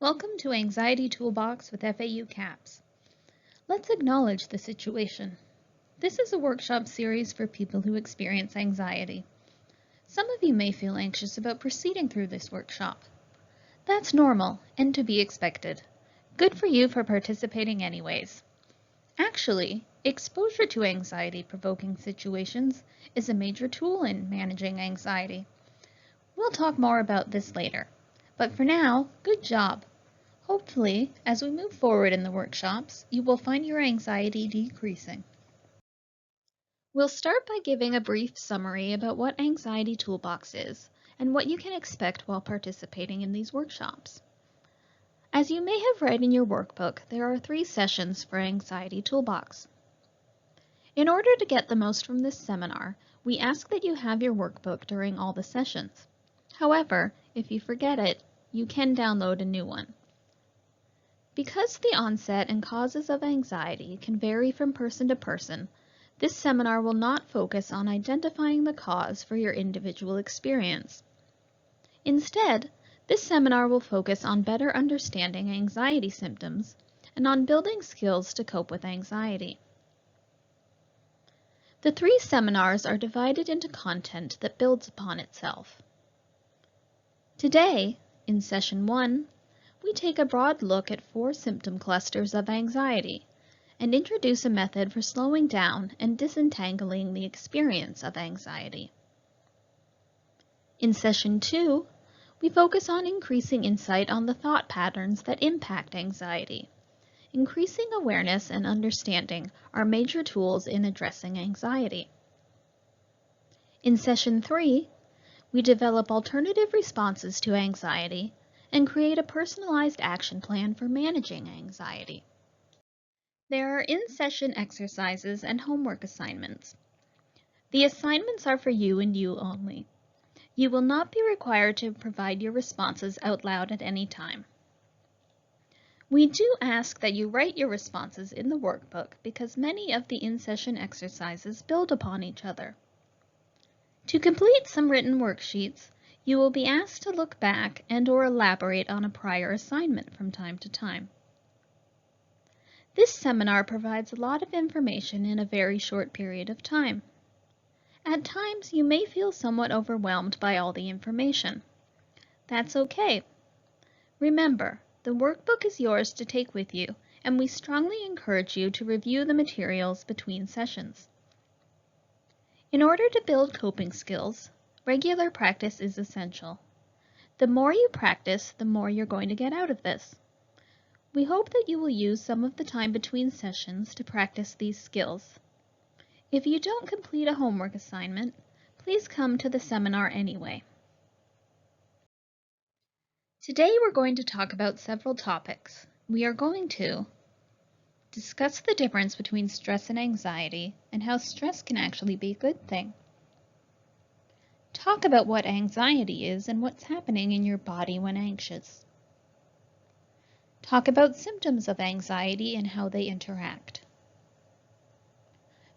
Welcome to Anxiety Toolbox with FAU CAPS. Let's acknowledge the situation. This is a workshop series for people who experience anxiety. Some of you may feel anxious about proceeding through this workshop. That's normal and to be expected. Good for you for participating anyways. Actually, exposure to anxiety-provoking situations is a major tool in managing anxiety. We'll talk more about this later, but for now, good job. Hopefully, as we move forward in the workshops, you will find your anxiety decreasing. We'll start by giving a brief summary about what Anxiety Toolbox is and what you can expect while participating in these workshops. As you may have read in your workbook, there are 3 sessions for Anxiety Toolbox. In order to get the most from this seminar, we ask that you have your workbook during all the sessions. However, if you forget it, you can download a new one. Because the onset and causes of anxiety can vary from person to person, this seminar will not focus on identifying the cause for your individual experience. Instead, this seminar will focus on better understanding anxiety symptoms and on building skills to cope with anxiety. The 3 seminars are divided into content that builds upon itself. Today, in Session 1, we take a broad look at 4 symptom clusters of anxiety and introduce a method for slowing down and disentangling the experience of anxiety. In Session 2, we focus on increasing insight on the thought patterns that impact anxiety. Increasing awareness and understanding are major tools in addressing anxiety. In Session 3, we develop alternative responses to anxiety and create a personalized action plan for managing anxiety. There are in-session exercises and homework assignments. The assignments are for you and you only. You will not be required to provide your responses out loud at any time. We do ask that you write your responses in the workbook because many of the in-session exercises build upon each other. To complete some written worksheets, you will be asked to look back and/or elaborate on a prior assignment from time to time. This seminar provides a lot of information in a very short period of time. At times, you may feel somewhat overwhelmed by all the information. That's okay. Remember, the workbook is yours to take with you, and we strongly encourage you to review the materials between sessions. In order to build coping skills, regular practice is essential. The more you practice, the more you're going to get out of this. We hope that you will use some of the time between sessions to practice these skills. If you don't complete a homework assignment, please come to the seminar anyway. Today we're going to talk about several topics. We are going to discuss the difference between stress and anxiety and how stress can actually be a good thing. Talk about what anxiety is and what's happening in your body when anxious. Talk about symptoms of anxiety and how they interact.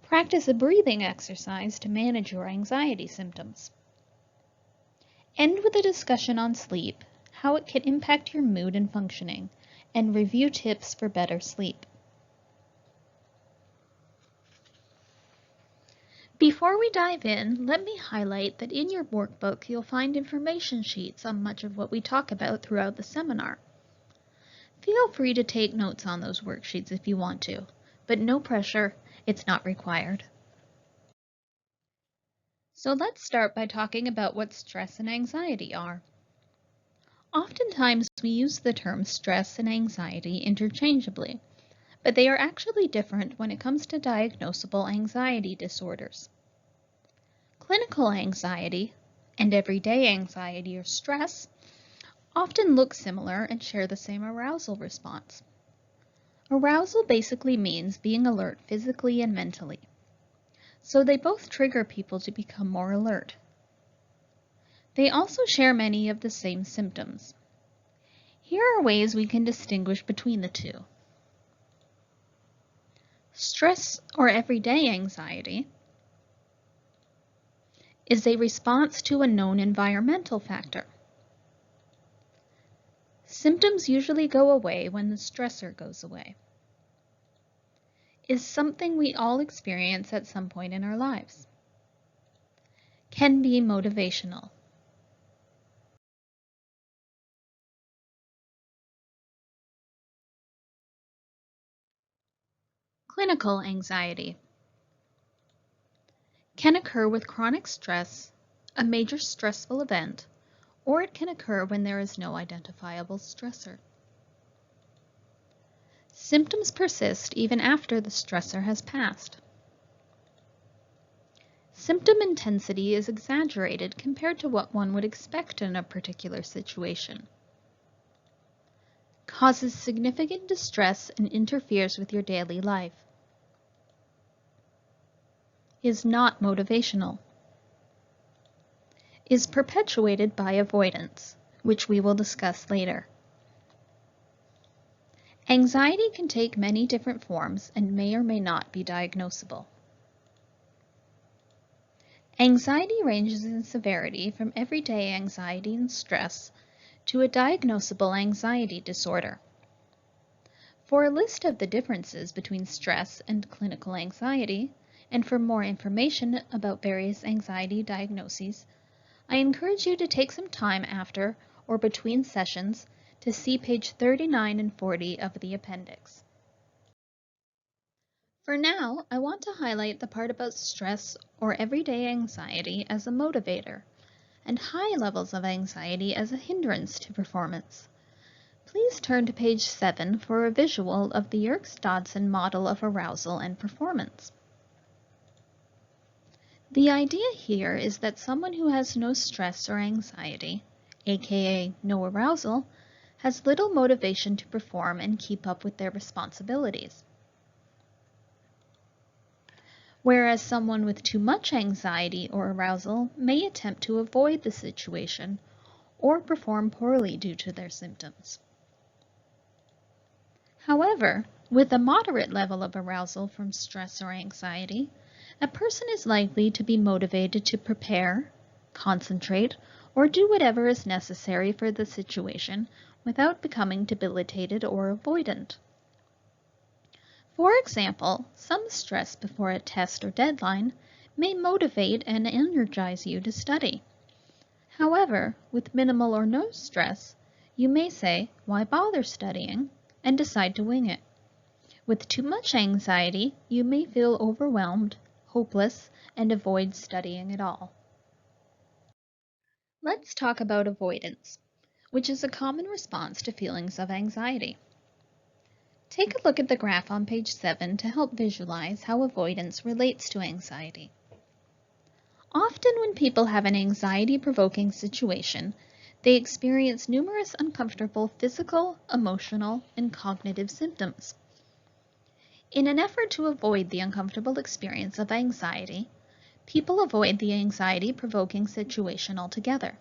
Practice a breathing exercise to manage your anxiety symptoms. End with a discussion on sleep, how it can impact your mood and functioning, and review tips for better sleep. Before we dive in, let me highlight that in your workbook you'll find information sheets on much of what we talk about throughout the seminar. Feel free to take notes on those worksheets if you want to, but no pressure, it's not required. So let's start by talking about what stress and anxiety are. Oftentimes we use the terms stress and anxiety interchangeably, but they are actually different when it comes to diagnosable anxiety disorders. Clinical anxiety and everyday anxiety or stress often look similar and share the same arousal response. Arousal basically means being alert physically and mentally, so they both trigger people to become more alert. They also share many of the same symptoms. Here are ways we can distinguish between the two. Stress or everyday anxiety is a response to a known environmental factor. Symptoms usually go away when the stressor goes away. Is something we all experience at some point in our lives. Can be motivational. Clinical anxiety can occur with chronic stress, a major stressful event, or it can occur when there is no identifiable stressor. Symptoms persist even after the stressor has passed. Symptom intensity is exaggerated compared to what one would expect in a particular situation. Causes significant distress and interferes with your daily life. Is not motivational. Is perpetuated by avoidance, which we will discuss later. Anxiety can take many different forms and may or may not be diagnosable. Anxiety ranges in severity from everyday anxiety and stress to a diagnosable anxiety disorder. For a list of the differences between stress and clinical anxiety, and for more information about various anxiety diagnoses, I encourage you to take some time after or between sessions to see page 39 and 40 of the appendix. For now, I want to highlight the part about stress or everyday anxiety as a motivator, and high levels of anxiety as a hindrance to performance. Please turn to page 7 for a visual of the Yerkes-Dodson model of arousal and performance. The idea here is that someone who has no stress or anxiety, aka no arousal, has little motivation to perform and keep up with their responsibilities. Whereas someone with too much anxiety or arousal may attempt to avoid the situation or perform poorly due to their symptoms. However, with a moderate level of arousal from stress or anxiety, a person is likely to be motivated to prepare, concentrate, or do whatever is necessary for the situation without becoming debilitated or avoidant. For example, some stress before a test or deadline may motivate and energize you to study. However, with minimal or no stress, you may say, "Why bother studying?" and decide to wing it. With too much anxiety, you may feel overwhelmed, hopeless, and avoid studying at all. Let's talk about avoidance, which is a common response to feelings of anxiety. Take a look at the graph on page 7 to help visualize how avoidance relates to anxiety. Often when people have an anxiety-provoking situation, they experience numerous uncomfortable physical, emotional, and cognitive symptoms. In an effort to avoid the uncomfortable experience of anxiety, people avoid the anxiety-provoking situation altogether.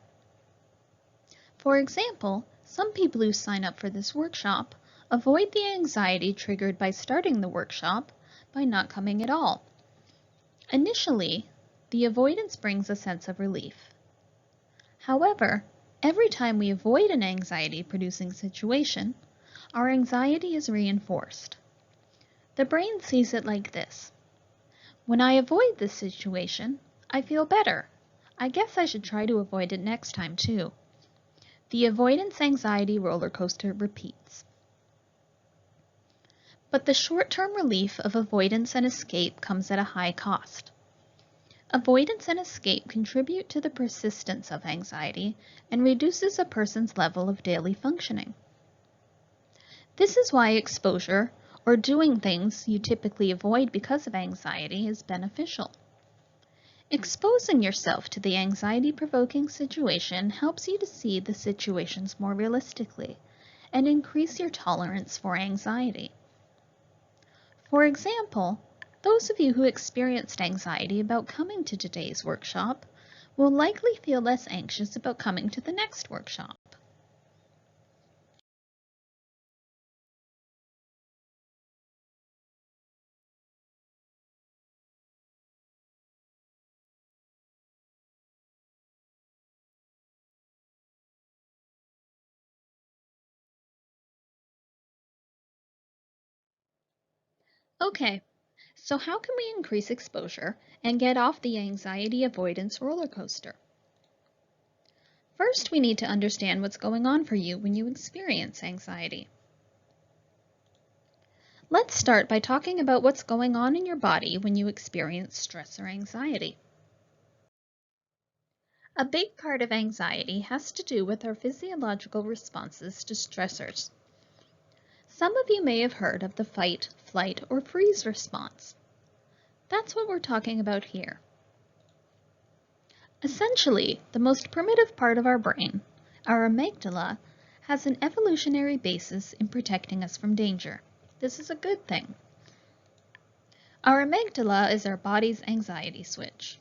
For example, some people who sign up for this workshop avoid the anxiety triggered by starting the workshop by not coming at all. Initially, the avoidance brings a sense of relief. However, every time we avoid an anxiety-producing situation, our anxiety is reinforced. The brain sees it like this. When I avoid this situation, I feel better. I guess I should try to avoid it next time too. The avoidance anxiety roller coaster repeats. But the short-term relief of avoidance and escape comes at a high cost. Avoidance and escape contribute to the persistence of anxiety and reduces a person's level of daily functioning. This is why exposure, or doing things you typically avoid because of anxiety, is beneficial. Exposing yourself to the anxiety-provoking situation helps you to see the situations more realistically and increase your tolerance for anxiety. For example, those of you who experienced anxiety about coming to today's workshop will likely feel less anxious about coming to the next workshop. Okay, so how can we increase exposure and get off the anxiety avoidance roller coaster? First, we need to understand what's going on for you when you experience anxiety. Let's start by talking about what's going on in your body when you experience stress or anxiety. A big part of anxiety has to do with our physiological responses to stressors. Some of you may have heard of the fight, flight, or freeze response. That's what we're talking about here. Essentially, the most primitive part of our brain, our amygdala, has an evolutionary basis in protecting us from danger. This is a good thing. Our amygdala is our body's anxiety switch.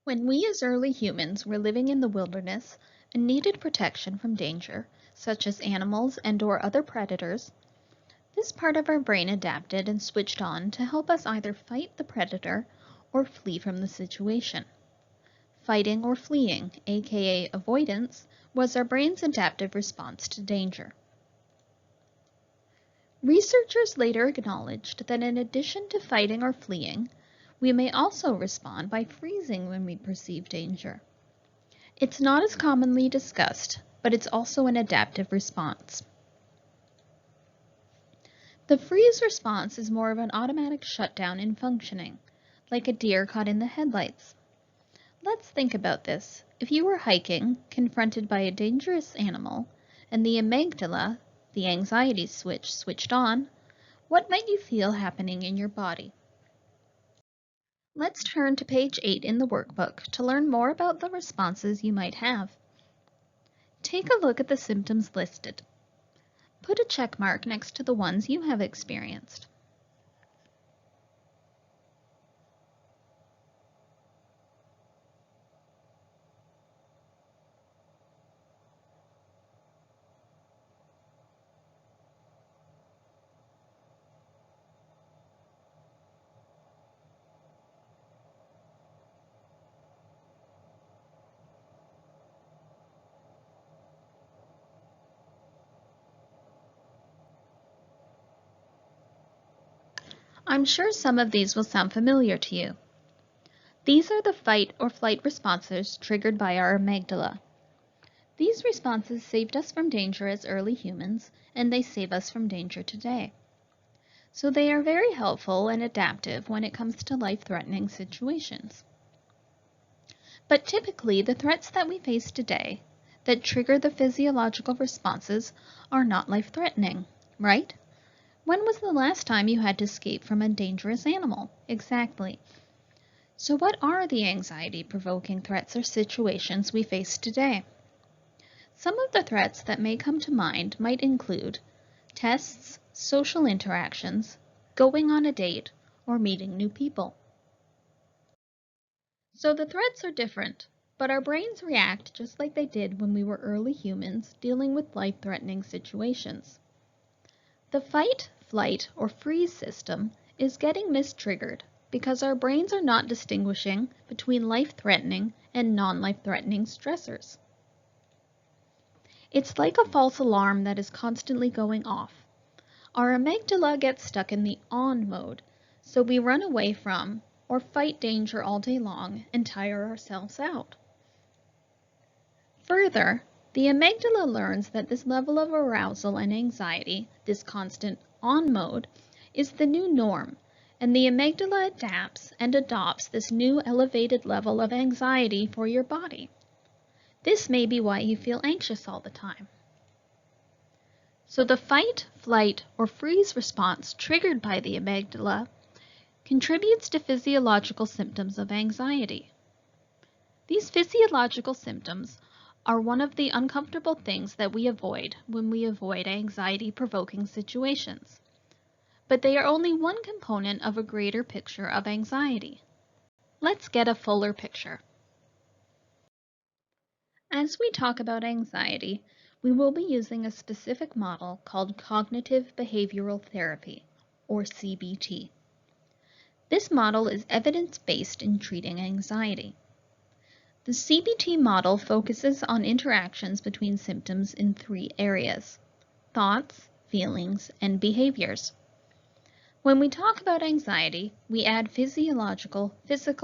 When we as early humans were living in the wilderness and needed protection from danger, such as animals and/or other predators, this part of our brain adapted and switched on to help us either fight the predator or flee from the situation. Fighting or fleeing, aka avoidance, was our brain's adaptive response to danger. Researchers later acknowledged that in addition to fighting or fleeing, we may also respond by freezing when we perceive danger. It's not as commonly discussed, but it's also an adaptive response. The freeze response is more of an automatic shutdown in functioning, like a deer caught in the headlights. Let's think about this. If you were hiking, confronted by a dangerous animal, and the amygdala, the anxiety switch, switched on, what might you feel happening in your body? Let's turn to page 8 in the workbook to learn more about the responses you might have. Take a look at the symptoms listed. Put a check mark next to the ones you have experienced. I'm sure some of these will sound familiar to you. These are the fight or flight responses triggered by our amygdala. These responses saved us from danger as early humans, and they save us from danger today. So they are very helpful and adaptive when it comes to life-threatening situations. But typically, the threats that we face today that trigger the physiological responses are not life-threatening, right? When was the last time you had to escape from a dangerous animal? Exactly. So what are the anxiety-provoking threats or situations we face today? Some of the threats that may come to mind might include tests, social interactions, going on a date, or meeting new people. So the threats are different, but our brains react just like they did when we were early humans dealing with life-threatening situations. The fight, flight, or freeze system is getting mistriggered because our brains are not distinguishing between life-threatening and non-life-threatening stressors. It's like a false alarm that is constantly going off. Our amygdala gets stuck in the on mode, so we run away from or fight danger all day long and tire ourselves out. Further, the amygdala learns that this level of arousal and anxiety, this constant on mode, is the new norm, and the amygdala adapts and adopts this new elevated level of anxiety for your body. This may be why you feel anxious all the time. So the fight, flight, or freeze response triggered by the amygdala contributes to physiological symptoms of anxiety. These physiological symptoms are one of the uncomfortable things that we avoid when we avoid anxiety-provoking situations. But they are only one component of a greater picture of anxiety. Let's get a fuller picture. As we talk about anxiety, we will be using a specific model called cognitive behavioral therapy, or CBT. This model is evidence-based in treating anxiety. The CBT model focuses on interactions between symptoms in three areas: thoughts, feelings, and behaviors. When we talk about anxiety, we add physical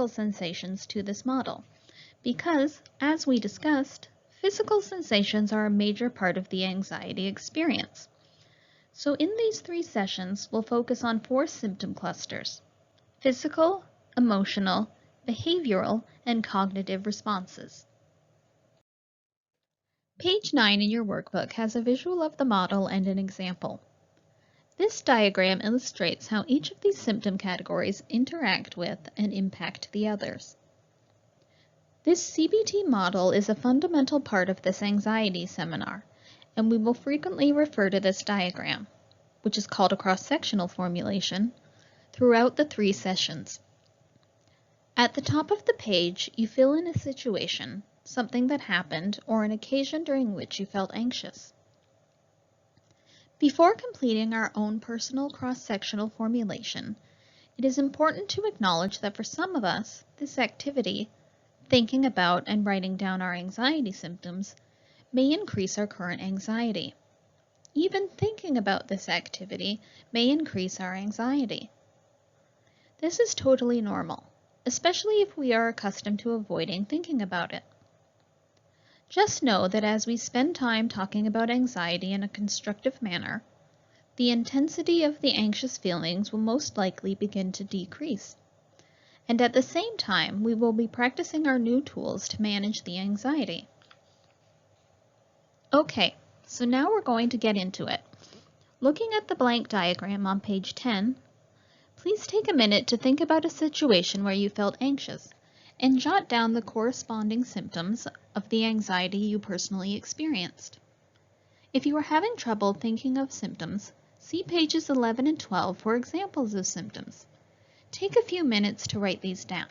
sensations to this model because, as we discussed, physical sensations are a major part of the anxiety experience. So in these 3 sessions, we'll focus on 4 symptom clusters: physical, emotional, behavioral, and cognitive responses. Page 9 in your workbook has a visual of the model and an example. This diagram illustrates how each of these symptom categories interact with and impact the others. This CBT model is a fundamental part of this anxiety seminar, and we will frequently refer to this diagram, which is called a cross-sectional formulation, throughout the 3 sessions. At the top of the page, you fill in a situation, something that happened, or an occasion during which you felt anxious. Before completing our own personal cross-sectional formulation, it is important to acknowledge that for some of us, this activity, thinking about and writing down our anxiety symptoms, may increase our current anxiety. Even thinking about this activity may increase our anxiety. This is totally normal, especially if we are accustomed to avoiding thinking about it. Just know that as we spend time talking about anxiety in a constructive manner, the intensity of the anxious feelings will most likely begin to decrease. And at the same time, we will be practicing our new tools to manage the anxiety. Okay, so now we're going to get into it. Looking at the blank diagram on page 10, please take a minute to think about a situation where you felt anxious and jot down the corresponding symptoms of the anxiety you personally experienced. If you are having trouble thinking of symptoms, see pages 11 and 12 for examples of symptoms. Take a few minutes to write these down.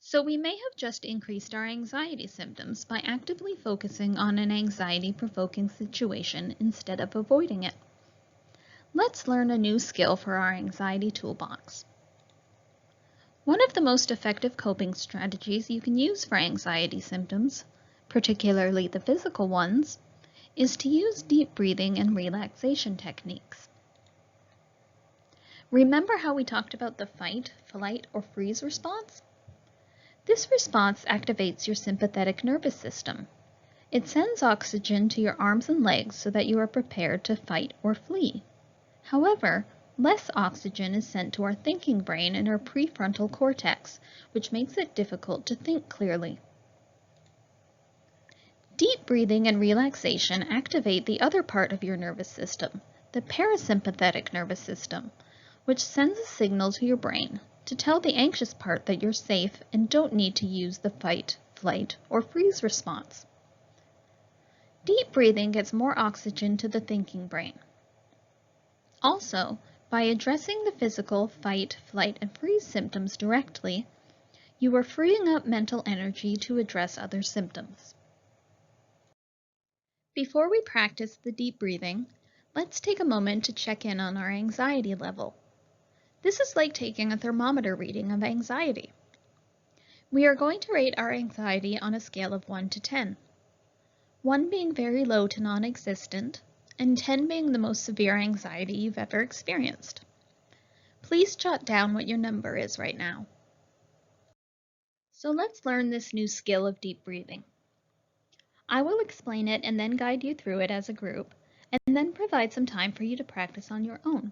So we may have just increased our anxiety symptoms by actively focusing on an anxiety-provoking situation instead of avoiding it. Let's learn a new skill for our anxiety toolbox. One of the most effective coping strategies you can use for anxiety symptoms, particularly the physical ones, is to use deep breathing and relaxation techniques. Remember how we talked about the fight, flight, or freeze response? This response activates your sympathetic nervous system. It sends oxygen to your arms and legs so that you are prepared to fight or flee. However, less oxygen is sent to our thinking brain and our prefrontal cortex, which makes it difficult to think clearly. Deep breathing and relaxation activate the other part of your nervous system, the parasympathetic nervous system, which sends a signal to your brain to tell the anxious part that you're safe and don't need to use the fight, flight, or freeze response. Deep breathing gets more oxygen to the thinking brain. Also, by addressing the physical fight, flight, and freeze symptoms directly, you are freeing up mental energy to address other symptoms. Before we practice the deep breathing, let's take a moment to check in on our anxiety level. This is like taking a thermometer reading of anxiety. We are going to rate our anxiety on a scale of 1 to 10. 1 being very low to non-existent, and 10 being the most severe anxiety you've ever experienced. Please jot down what your number is right now. So let's learn this new skill of deep breathing. I will explain it and then guide you through it as a group, and then provide some time for you to practice on your own.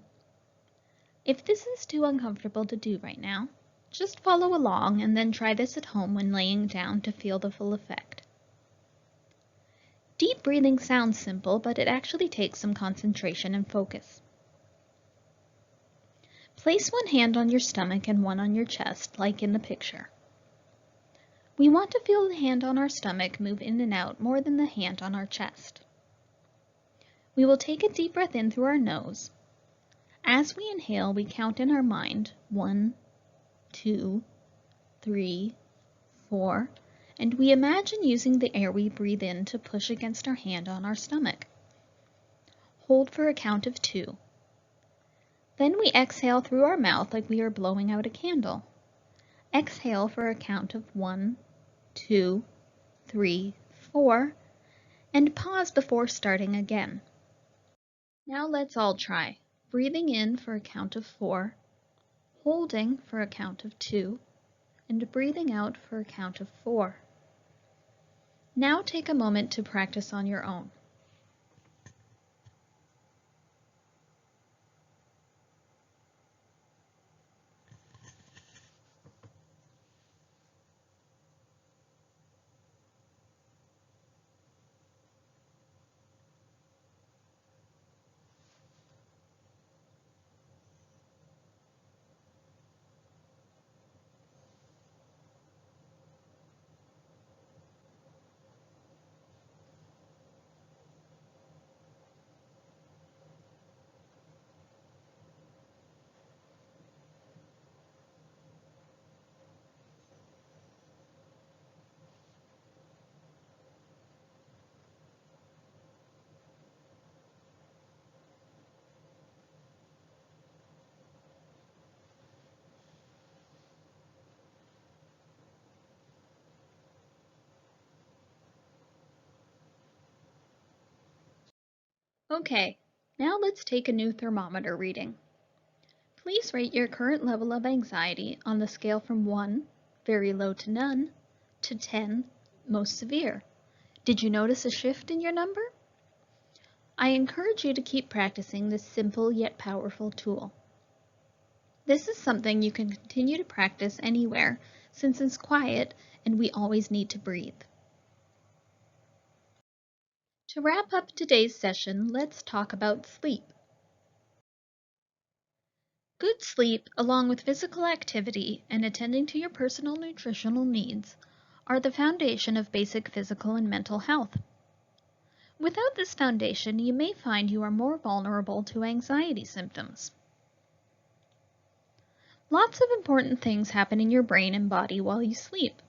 If this is too uncomfortable to do right now, just follow along and then try this at home when laying down to feel the full effect. Deep breathing sounds simple, but it actually takes some concentration and focus. Place one hand on your stomach and one on your chest, like in the picture. We want to feel the hand on our stomach move in and out more than the hand on our chest. We will take a deep breath in through our nose. As we inhale, we count in our mind 1, 2, 3, 4, and we imagine using the air we breathe in to push against our hand on our stomach. Hold for a count of 2. Then we exhale through our mouth like we are blowing out a candle. Exhale for a count of 1, 2, 3, 4, and pause before starting again. Now let's all try. Breathing in for a count of 4, holding for a count of 2, and breathing out for a count of 4. Now take a moment to practice on your own. Okay, now let's take a new thermometer reading. Please rate your current level of anxiety on the scale from 1, very low to none, to 10, most severe. Did you notice a shift in your number? I encourage you to keep practicing this simple yet powerful tool. This is something you can continue to practice anywhere since it's quiet and we always need to breathe. To wrap up today's session, let's talk about sleep. Good sleep, along with physical activity and attending to your personal nutritional needs, are the foundation of basic physical and mental health. Without this foundation, you may find you are more vulnerable to anxiety symptoms. Lots of important things happen in your brain and body while you sleep.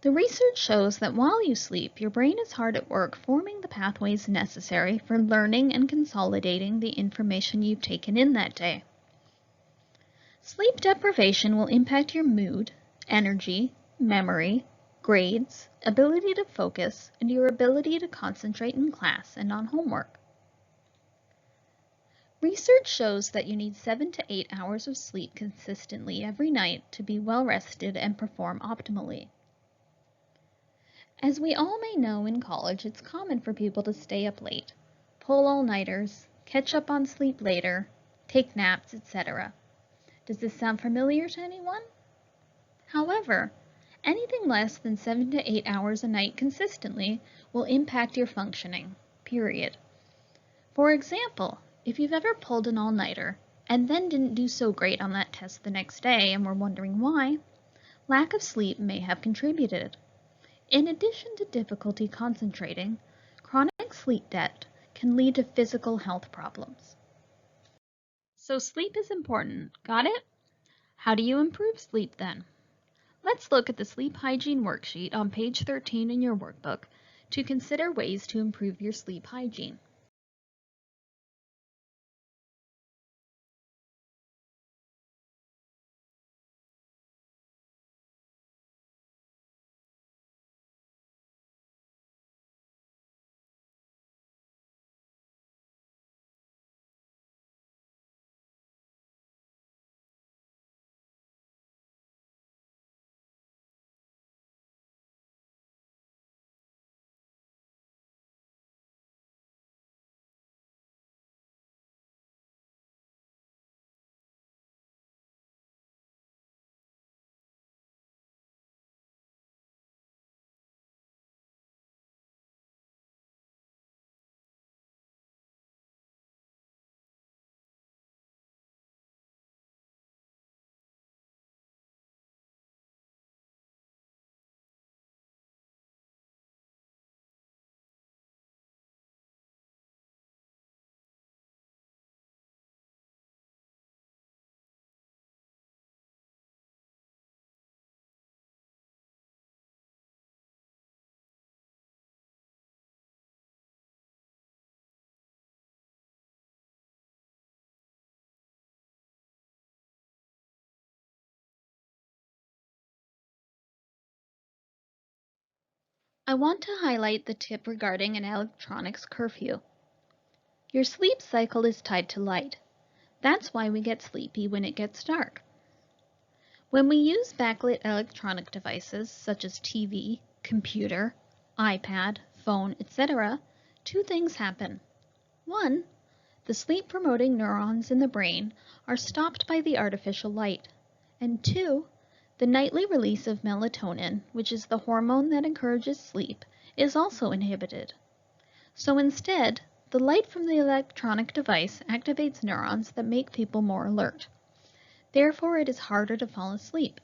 The research shows that while you sleep, your brain is hard at work forming the pathways necessary for learning and consolidating the information you've taken in that day. Sleep deprivation will impact your mood, energy, memory, grades, ability to focus, and your ability to concentrate in class and on homework. Research shows that you need 7 to 8 hours of sleep consistently every night to be well rested and perform optimally. As we all may know, in college it's common for people to stay up late, pull all-nighters, catch up on sleep later, take naps, etc. Does this sound familiar to anyone? However, anything less than 7 to 8 hours a night consistently will impact your functioning, period. For example, if you've ever pulled an all-nighter and then didn't do so great on that test the next day and were wondering why, lack of sleep may have contributed. In addition to difficulty concentrating, chronic sleep debt can lead to physical health problems. So sleep is important, got it? How do you improve sleep then? Let's look at the sleep hygiene worksheet on page 13 in your workbook to consider ways to improve your sleep hygiene. I want to highlight the tip regarding an electronics curfew. Your sleep cycle is tied to light. That's why we get sleepy when it gets dark. When we use backlit electronic devices such as TV, computer, iPad, phone, etc., two things happen. One, the sleep-promoting neurons in the brain are stopped by the artificial light. And two, the nightly release of melatonin, which is the hormone that encourages sleep, is also inhibited. So instead, the light from the electronic device activates neurons that make people more alert. Therefore, it is harder to fall asleep.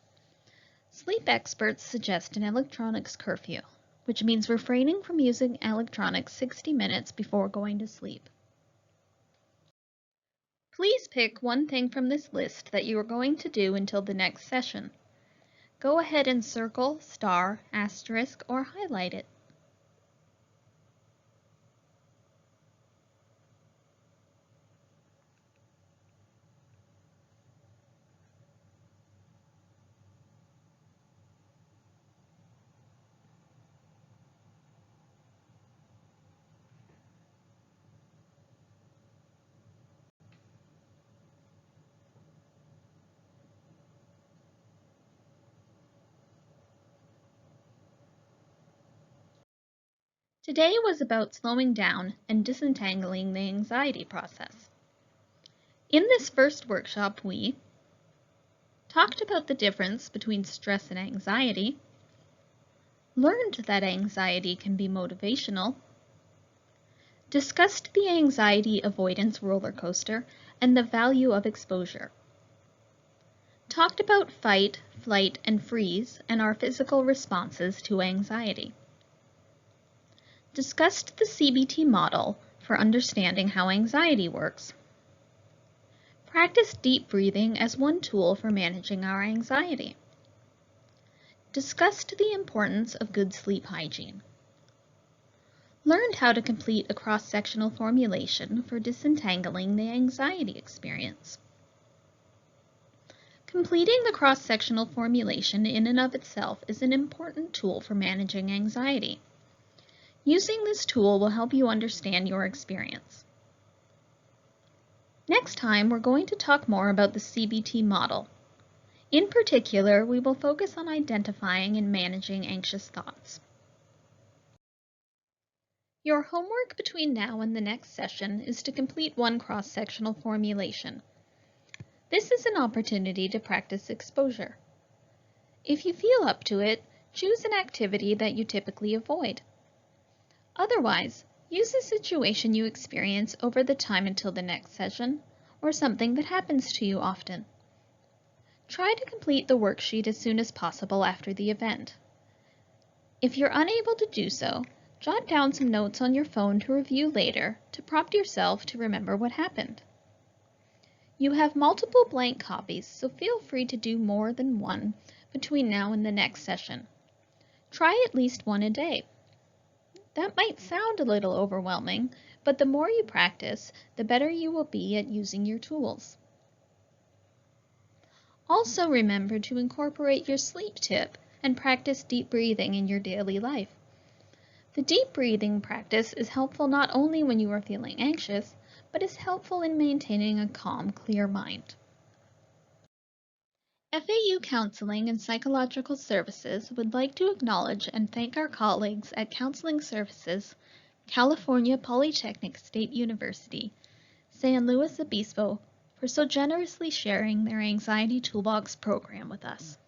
Sleep experts suggest an electronics curfew, which means refraining from using electronics 60 minutes before going to sleep. Please pick one thing from this list that you are going to do until the next session. Go ahead and circle, star, asterisk, or highlight it. Today was about slowing down and disentangling the anxiety process. In this first workshop, we talked about the difference between stress and anxiety, learned that anxiety can be motivational, discussed the anxiety avoidance roller coaster and the value of exposure, talked about fight, flight, and freeze and our physical responses to anxiety, discussed the CBT model for understanding how anxiety works, Practice deep breathing as one tool for managing our anxiety. Discussed the importance of good sleep hygiene. Learned how to complete a cross-sectional formulation for disentangling the anxiety experience. Completing the cross-sectional formulation in and of itself is an important tool for managing anxiety. Using this tool will help you understand your experience. Next time, we're going to talk more about the CBT model. In particular, we will focus on identifying and managing anxious thoughts. Your homework between now and the next session is to complete one cross-sectional formulation. This is an opportunity to practice exposure. If you feel up to it, choose an activity that you typically avoid. Otherwise, use a situation you experience over the time until the next session, or something that happens to you often. Try to complete the worksheet as soon as possible after the event. If you're unable to do so, jot down some notes on your phone to review later to prompt yourself to remember what happened. You have multiple blank copies, so feel free to do more than one between now and the next session. Try at least one a day. That might sound a little overwhelming, but the more you practice, the better you will be at using your tools. Also remember to incorporate your sleep tip and practice deep breathing in your daily life. The deep breathing practice is helpful not only when you are feeling anxious, but is helpful in maintaining a calm, clear mind. FAU Counseling and Psychological Services would like to acknowledge and thank our colleagues at Counseling Services, California Polytechnic State University, San Luis Obispo, for so generously sharing their Anxiety Toolbox program with us.